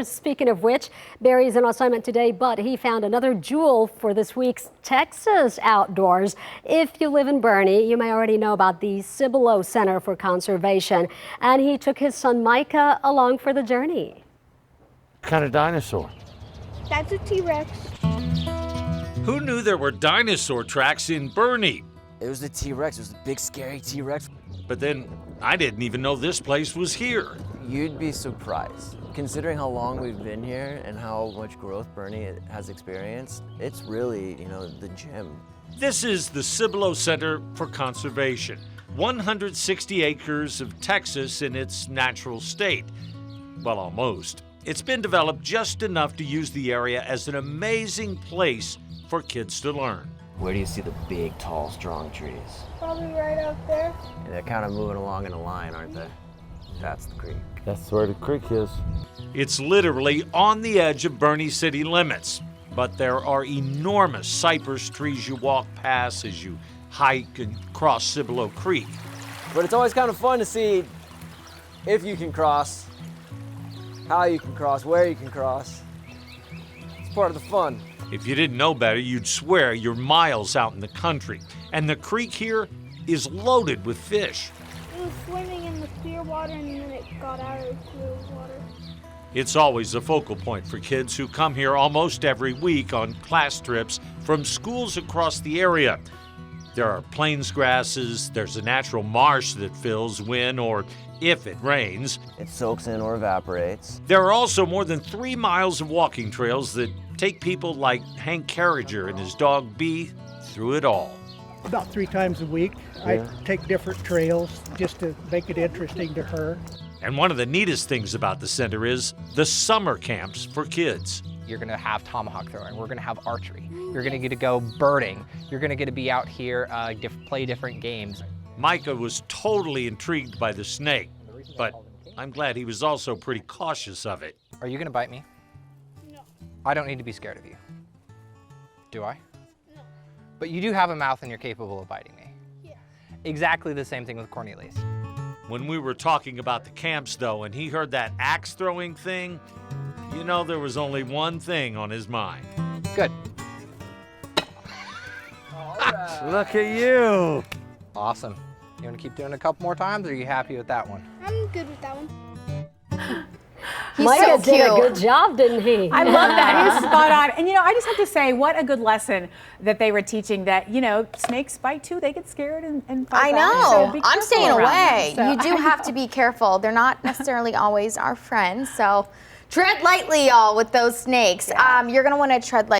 Speaking of which, Barry's on assignment today, but he found another jewel for this week's Texas Outdoors. If you live in Boerne, you may already know about the Cibolo Center for Conservation, and he took his son Micah along for the journey. What kind of dinosaur? That's a T-Rex. Who knew there were dinosaur tracks in Boerne? It was the T-Rex. It was the big, scary T-Rex. But then I didn't even know this place was here. You'd be surprised. Considering how long we've been here and how much growth Boerne has experienced, it's really, the gem. This is the Cibolo Center for Conservation. 160 acres of Texas in its natural state. Well, almost. It's been developed just enough to use the area as an amazing place for kids to learn. Where do you see the big, tall, strong trees? Probably right out there. And they're kind of moving along in a line, aren't they? That's the creek. That's where the creek is. It's literally on the edge of Boerne city limits, but there are enormous cypress trees you walk past as you hike and cross Cibolo Creek. But it's always kind of fun to see if you can cross, how you can cross, where you can cross. It's part of the fun. If you didn't know better, you'd swear you're miles out in the country. And the creek here is loaded with fish. It was swimming in the clear water and then it got out of the clear water. It's always a focal point for kids who come here almost every week on class trips from schools across the area. There are plains grasses, there's a natural marsh that fills when or if it rains. It soaks in or evaporates. There are also more than 3 miles of walking trails that take people like Hank Carriger and his dog Bee through it all. About 3 times a week. I take different trails just to make it interesting to her. And one of the neatest things about the center is the summer camps for kids. You're gonna have tomahawk throwing, we're gonna have archery, you're gonna get to go birding, you're gonna get to be out here, play different games. Micah was totally intrigued by the snake, but I'm glad he was also pretty cautious of it. Are you gonna bite me? No. I don't need to be scared of you. Do I? No. But you do have a mouth and you're capable of biting me. Yeah. Exactly the same thing with Cornelius. When we were talking about the camps, though, and he heard that axe throwing thing, there was only one thing on his mind. Good. Look at you. Awesome. You wanna keep doing it a couple more times, or are you happy with that one? I'm good with that one. Micah did a good job, didn't he? I love that. He was spot on. And I just have to say, what a good lesson that they were teaching that, snakes bite too. They get scared and fight I back. know. So be I'm careful staying around away. them. You do have to be careful. They're not necessarily always our friends. So tread lightly, y'all, with those snakes. Yeah. You're going to want to tread lightly.